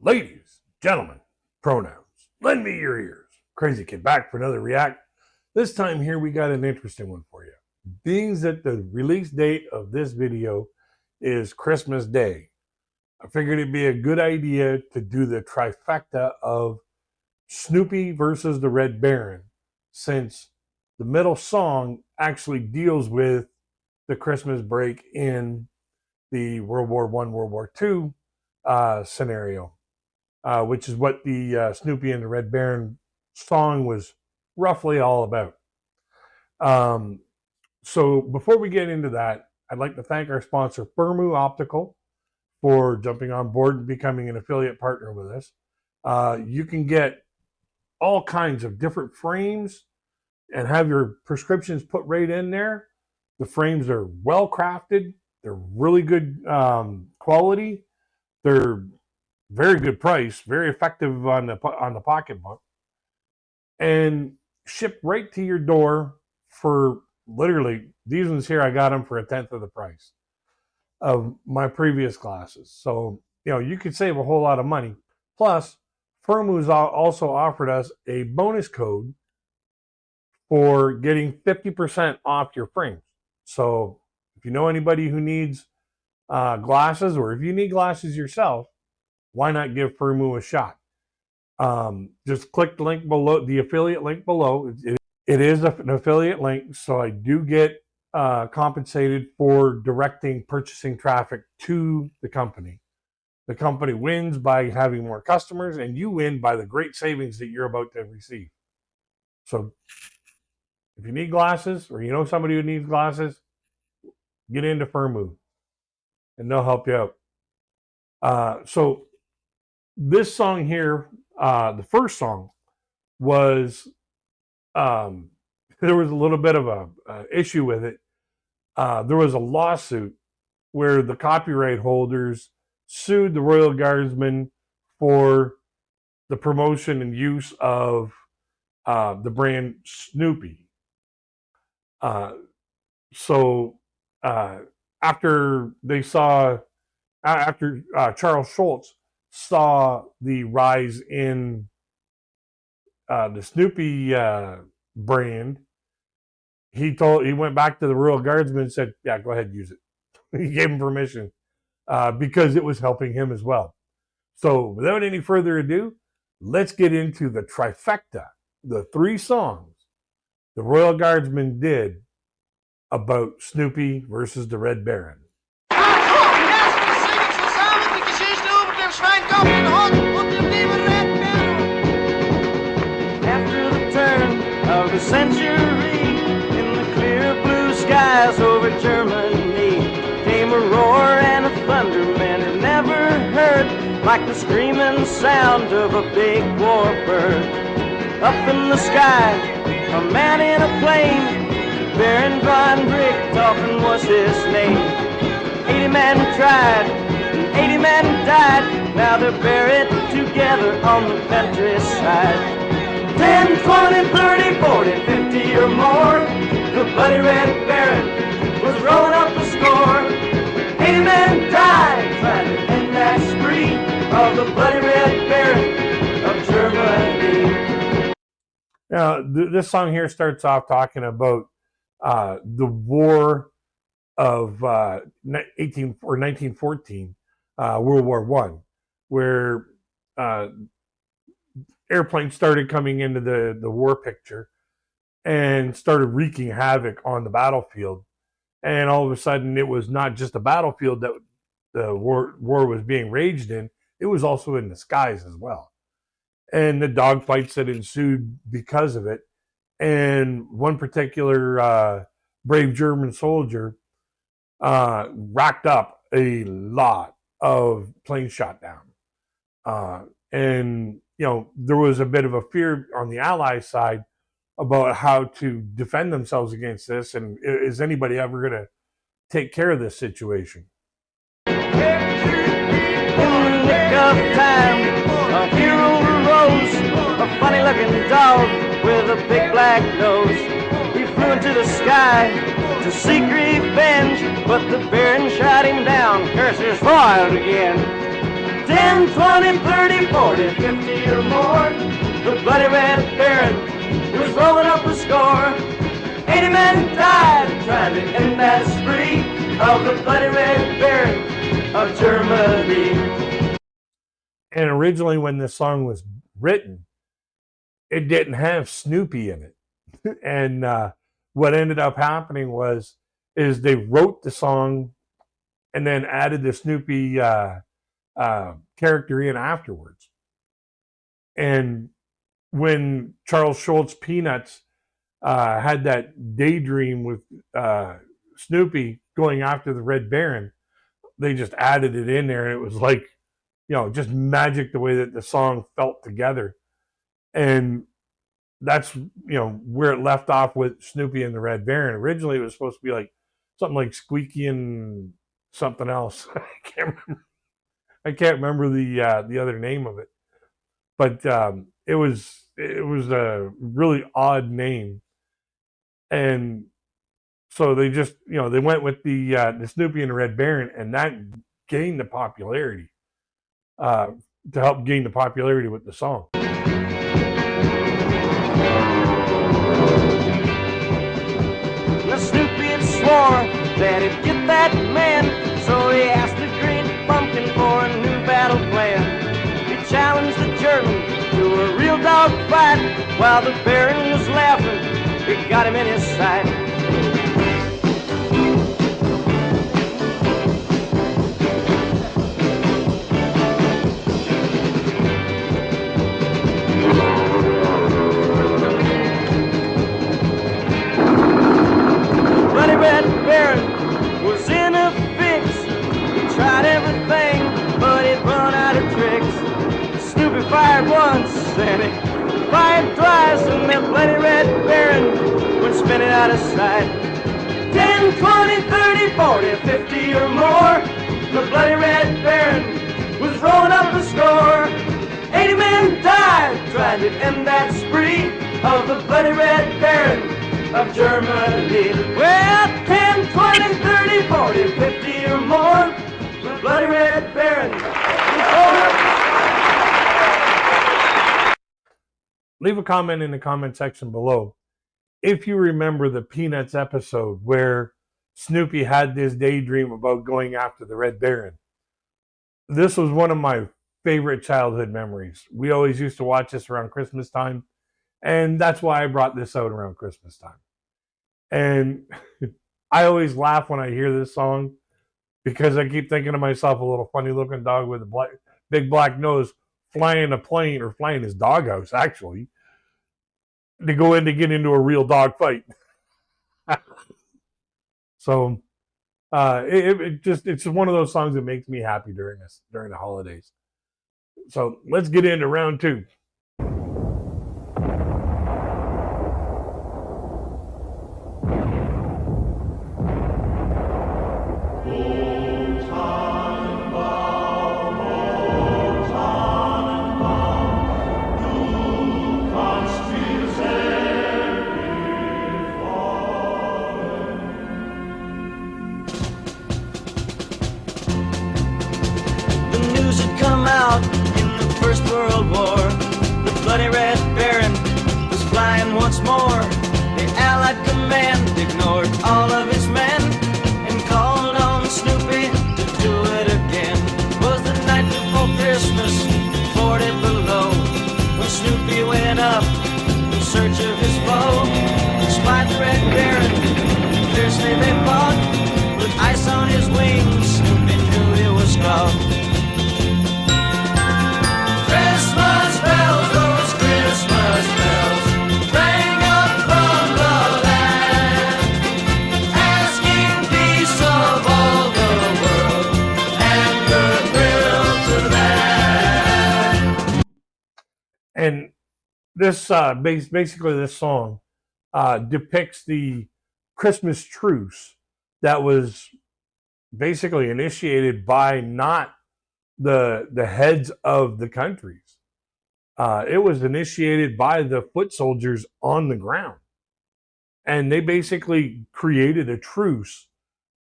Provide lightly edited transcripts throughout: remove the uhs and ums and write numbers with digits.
Ladies, gentlemen, pronouns, lend me your ears. Crazy Kid back for another react. This time here we got an interesting one for you. Being that the release date of this video is Christmas Day, I figured it'd be a good idea to do the trifecta of Snoopy versus the Red Baron, since the middle song actually deals with the Christmas break in the World War I, World War II scenario, which is what the Snoopy and the Red Baron song was roughly all about. So before we get into that, I'd like to thank our sponsor, Firmu Optical, for jumping on board and becoming an affiliate partner with us. You can get all kinds of different frames and have your prescriptions put right in there. The frames are well crafted. They're really good quality. They're very good price, very effective on the pocketbook, and shipped right to your door for literally, these ones here, I got them for 1/10 of the price of my previous glasses. So, you could save a whole lot of money. Plus, Firmu's also offered us a bonus code for getting 50% off your frames. So if you know anybody who needs glasses, or if you need glasses yourself, why not give Firmu a shot? Just click the link below, the affiliate link below. It is an affiliate link, so I do get compensated for directing purchasing traffic to the company. The company wins by having more customers, and you win by the great savings that you're about to receive. So if you need glasses, or you know somebody who needs glasses, get into Firmu, and they'll help you out. So this song here, the first song, was there was a little bit of a issue with it. There was a lawsuit where the copyright holders sued the Royal Guardsmen for the promotion and use of the brand Snoopy. So after Charles Schultz saw the rise in the Snoopy brand, he went back to the Royal Guardsmen and said, "Yeah, go ahead and use it." He gave him permission because it was helping him as well. So without any further ado, let's get into the trifecta, the 3 songs the Royal Guardsmen did about Snoopy versus the Red Baron. After the turn of the century, in the clear blue skies over Germany, came a roar and a thunder man had never heard, like the screaming sound of a big warbird. Up in the sky, a man in a plane, Baron von Richthofen was his name. 80 men tried, 80 men died, now they're buried together on the countryside. 10, 20, 30, 40, 50 or more, the bloody Red Baron was rolling up the score. 80 men died trying to end that spree of the bloody Red Baron of Germany. Now, this song here starts off talking about the war of 1914, World War I, where airplanes started coming into the war picture and started wreaking havoc on the battlefield. And all of a sudden, it was not just a battlefield that the war was being raged in, it was also in the skies as well. And the dogfights that ensued because of it. And one particular brave German soldier racked up a lot of planes shot down. And, there was a bit of a fear on the Allies side about how to defend themselves against this. And is anybody ever going to take care of this situation? In the nick of time, a hero arose, a funny-looking dog with a big black nose. He flew into the sky to seek revenge, but the Baron shot him down. Curses foiled again. 10, 20, 30, 40, 50 or more. The bloody red baron was rolling up a score. 80 men died trying to end that spree of the bloody red baron of Germany. And originally when this song was written, it didn't have Snoopy in it. And what ended up happening is they wrote the song and then added the Snoopy character in afterwards. And when Charles Schultz Peanuts had that daydream with Snoopy going after the Red Baron, they just added it in there, and it was like, just magic the way that the song felt together. And that's where it left off with Snoopy and the Red Baron. Originally, it was supposed to be like something like Squeaky and something else. I can't remember the other name of it, but it was a really odd name, and so they just they went with the Snoopy and the Red Baron, and that gained the popularity to help gain the popularity with the song. The Snoopy had swore that he'd get that man, so he asked the Green Pumpkin for a new battle plan. He challenged the German to a real dog fight. While the Baron was laughing, he got him in his sight. Fired once and he fired twice, and that bloody Red Baron went spinning out of sight. 10, 20, 30, 40, 50 or more, the bloody Red Baron was rolling up a score. 80 men died trying to end that spree of the bloody Red Baron of Germany. Well, 10, 20, 30, 40, 50 or more, the bloody Red Baron was rolling up. Leave a comment in the comment section below if you remember the Peanuts episode where Snoopy had this daydream about going after the Red Baron. This was one of my favorite childhood memories. We always used to watch this around Christmas time, and that's why I brought this out around Christmas time. And I always laugh when I hear this song because I keep thinking to myself, a little funny looking dog with a big black nose flying a plane, or flying his doghouse actually, to go in to get into a real dog fight. So it's one of those songs that makes me happy during the holidays. So let's get into round two. World War, the bloody Red Baron was flying once more. The Allied command ignored all of his men and called on Snoopy to do it again. It was the night before Christmas, 40 below, when Snoopy went up in search of his foe. Despite the Red Baron, fiercely they fought. With ice on his wings, Snoopy knew he was gone. And this basically this song depicts the Christmas truce that was basically initiated by not the heads of the countries. It was initiated by the foot soldiers on the ground, and they basically created a truce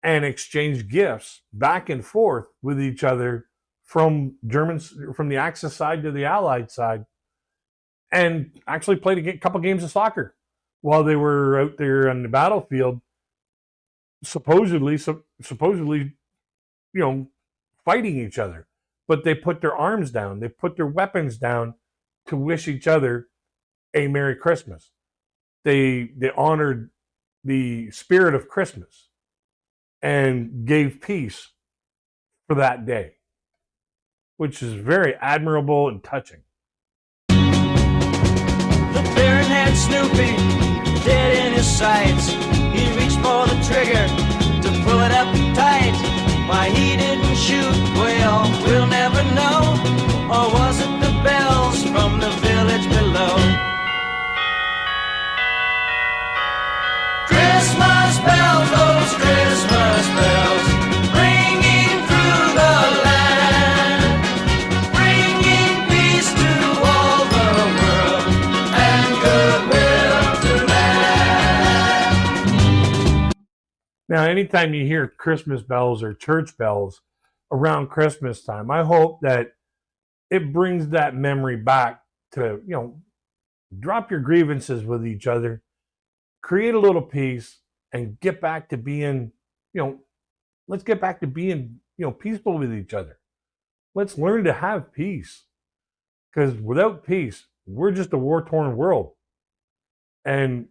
and exchanged gifts back and forth with each other from Germans, from the Axis side to the Allied side, and actually played a couple games of soccer while they were out there on the battlefield, supposedly, fighting each other. But they put their arms down, they put their weapons down to wish each other a Merry Christmas. They honored the spirit of Christmas and gave peace for that day, which is very admirable and touching. The Baron had Snoopy dead in his sights. He reached for the trigger to pull it up tight. Why he didn't shoot, well, we'll never know. Or was it the bells from the village below? Christmas bells, those Christmas bells, ringing through the land, bringing peace to all the world and goodwill to man. Now, anytime you hear Christmas bells or church bells around Christmas time, I hope that it brings that memory back to, drop your grievances with each other, create a little peace, and get back to being, let's get back to being, peaceful with each other. Let's learn to have peace, because without peace, we're just a war-torn world. And,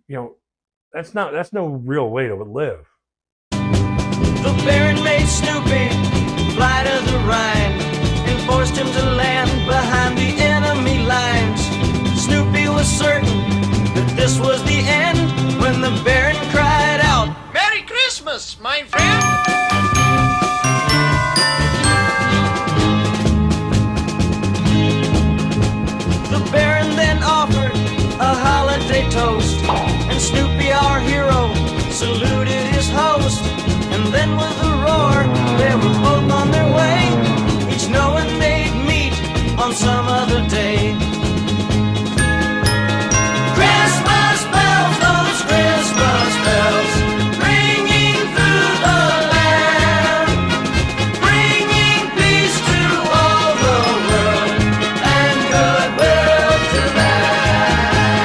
that's no real way to live. The Baron made Snoopy fly to the Rhine and forced him to land behind the enemy lines. Snoopy was certain that this was the end when the Baron cried out, Merry Christmas, my friend! The Baron then offered a holiday toast, and Snoopy, our hero, saluted his host. And then with a roar, they were both on their way, each knowing they'd meet on some other day. Christmas bells, those Christmas bells, ringing through the land, bringing peace to all the world and goodwill to man.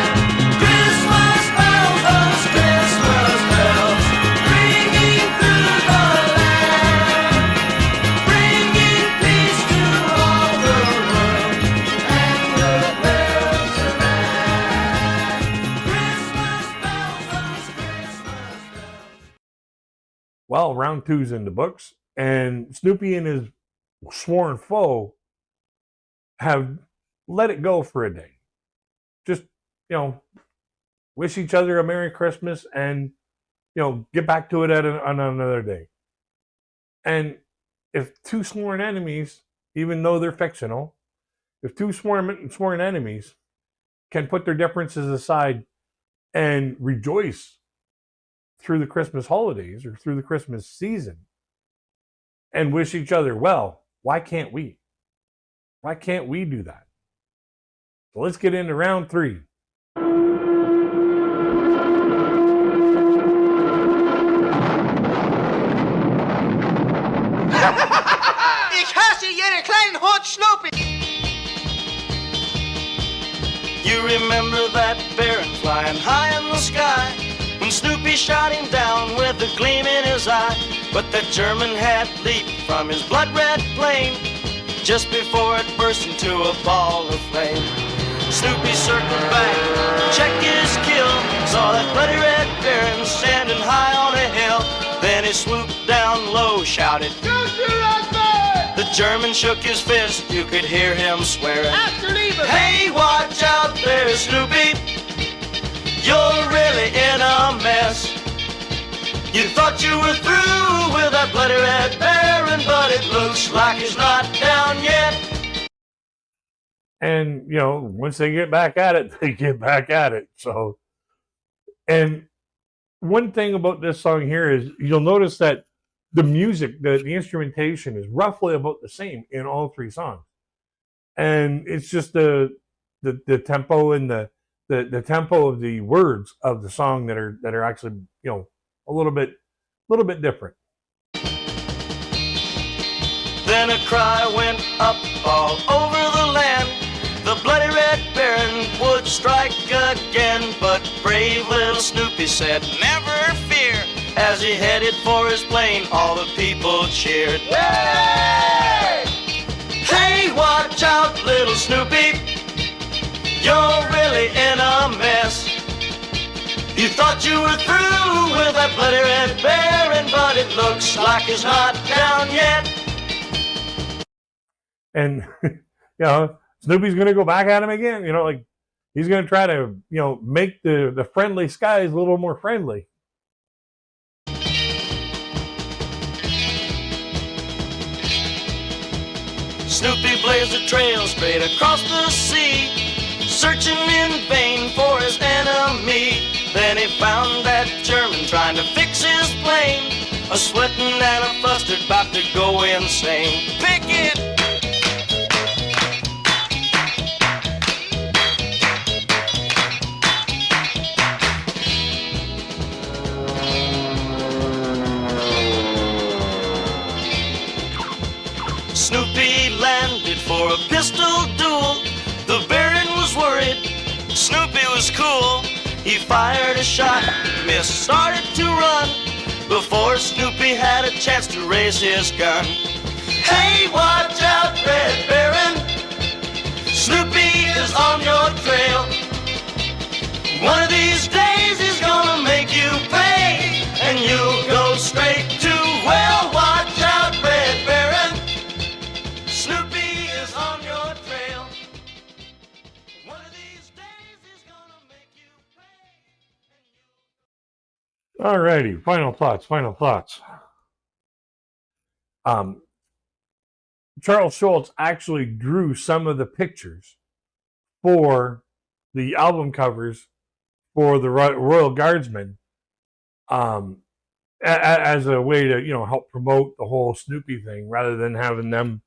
Christmas bells, those Christmas bells, ringing through the land, bringing peace to all the world and goodwill to man. Christmas bells, those Christmas bells. Well, round two's in the books, and Snoopy and his sworn foe have let it go for a day. Just, wish each other a Merry Christmas and, get back to it on another day. And if two sworn enemies, even though they're fictional, if two sworn enemies can put their differences aside and rejoice through the Christmas holidays or through the Christmas season and wish each other well, why can't we? Why can't we do that? So let's get into round three. Ich hasse jeden kleinen Hund Snoopy! You remember that Baron flying high in the sky when Snoopy shot him down with a gleam in his eye. But that German had leaped from his blood-red plane just before it burst into a ball of flame. Snoopy circled back, checked his kill, saw that bloody red Baron standing high on a hill. Then he swooped down low, shouted, the German shook his fist, you could hear him swearing, hey, watch out there, Snoopy, you're really in a mess. You thought you were through with that bloody red Baron, but it looks like he's not down yet. And, once they get back at it, they get back at it. So, and one thing about this song here is you'll notice that the music, the instrumentation is roughly about the same in all three songs. And it's just the tempo and the tempo of the words of the song that are actually, a little bit different. Then a cry went up all over the land. The bloody Red Baron would strike again, but brave little Snoopy said, never fear. As he headed for his plane, all the people cheered. Hey! Hey, watch out, little Snoopy. You're really in a mess. You thought you were through with that bloody Red Baron, but it looks like he's not down yet. And, Snoopy's going to go back at him again. Like he's going to try to, make the friendly skies a little more friendly. Snoopy blazed a trail straight across the sea, searching in vain for his enemy. Then he found that German trying to fix his plane, a sweating and a flustered, about to go insane. Pick it! Snoopy landed for a pistol duel. The Baron was worried, Snoopy was cool. He fired a shot, missed, started to run, before Snoopy had a chance to raise his gun. Hey, watch out, Red Baron, Snoopy is on your trail. One of these days he's gonna make you pay, and you'll go straight to hell. Watch out, Red Baron, Snoopy is on your trail. One of these days he's gonna make you pay. Alrighty, final thoughts. Charles Schulz actually drew some of the pictures for the album covers for the Royal Guardsmen, as a way to help promote the whole Snoopy thing, rather than having them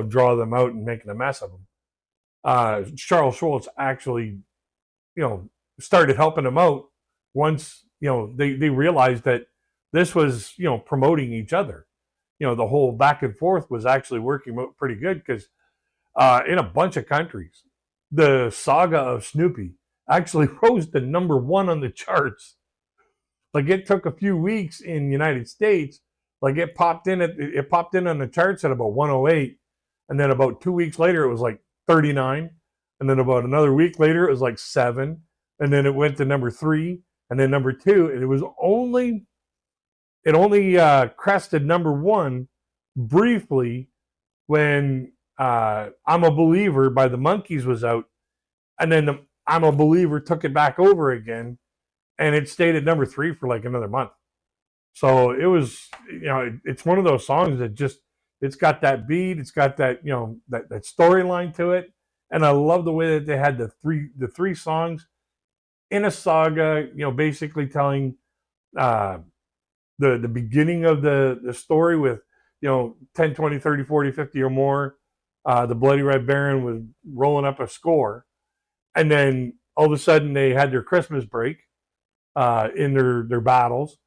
draw them out and making a mess of them. Charles Schulz actually started helping them out once they realized that this was promoting each other. The whole back and forth was actually working pretty good, because in a bunch of countries, the Saga of Snoopy actually rose to #1 on the charts. Like, it took a few weeks in the United States. Like, it popped in on the charts at about 108, and then about 2 weeks later it was like 39, and then about another week later it was like 7, and then it went to #3, and then #2, and it only crested #1 briefly when I'm a Believer by the Monkees was out, and then I'm a Believer took it back over again, and it stayed at #3 for like another month. So it was, it's one of those songs that just, it's got that beat, it's got that, that storyline to it, and I love the way that they had the three songs in a saga, basically telling the beginning of the story with 10, 20, 30, 40, 50 or more. The Bloody Red Baron was rolling up a score, and then all of a sudden they had their Christmas break in their battles,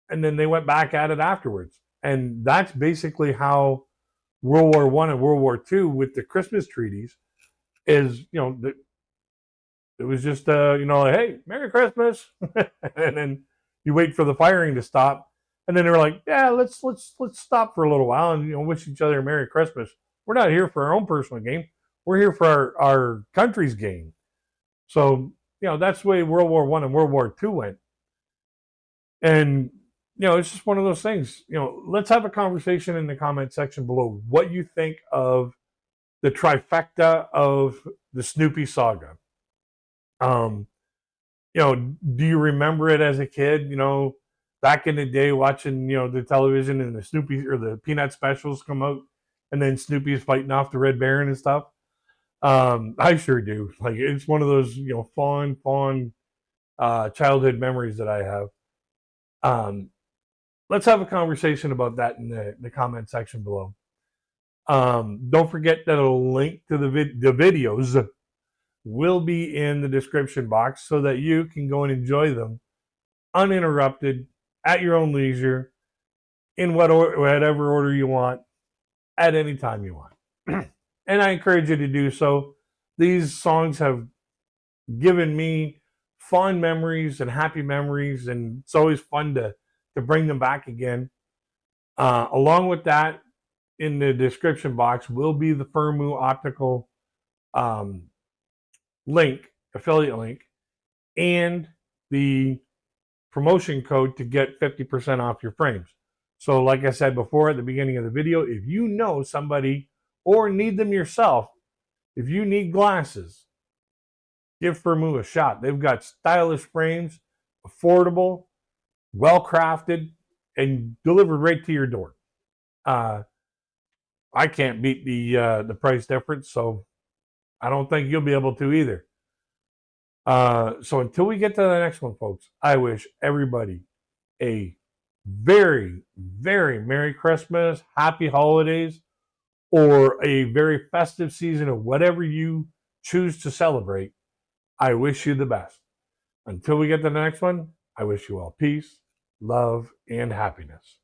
and then they went back at it afterwards. And that's basically how World War I and World War II with the Christmas treaties is. It was just like, hey, Merry Christmas, and then you wait for the firing to stop, and then they were like, yeah, let's stop for a little while and wish each other a Merry Christmas. We're not here for our own personal game. We're here for our country's game. So that's the way World War I and World War II went. And it's just one of those things. Let's have a conversation in the comment section below what you think of the trifecta of the Snoopy saga. Do you remember it as a kid? Back in the day, watching the television and the Snoopy or the Peanut specials come out, and then Snoopy's fighting off the Red Baron and stuff. I sure do. Like, it's one of those fond childhood memories that I have. Let's have a conversation about that in the comment section below. Don't forget that a link to the videos will be in the description box, so that you can go and enjoy them uninterrupted at your own leisure, in whatever order you want. at any time you want. And I encourage you to do so. These songs have given me fond memories and happy memories, and it's always fun to bring them back again. Along with that, in the description box will be the Firmu Optical link, affiliate link, and the promotion code to get 50% off your frames. So like I said before at the beginning of the video, if you know somebody or need them yourself, if you need glasses, give Firmu a shot. They've got stylish frames, affordable, well crafted, and delivered right to your door. I can't beat the price difference, so I don't think you'll be able to either. So until we get to the next one, folks, I wish everybody a very, very Merry Christmas, Happy Holidays, or a very festive season of whatever you choose to celebrate. I wish you the best. Until we get to the next one, I wish you all peace, love, and happiness.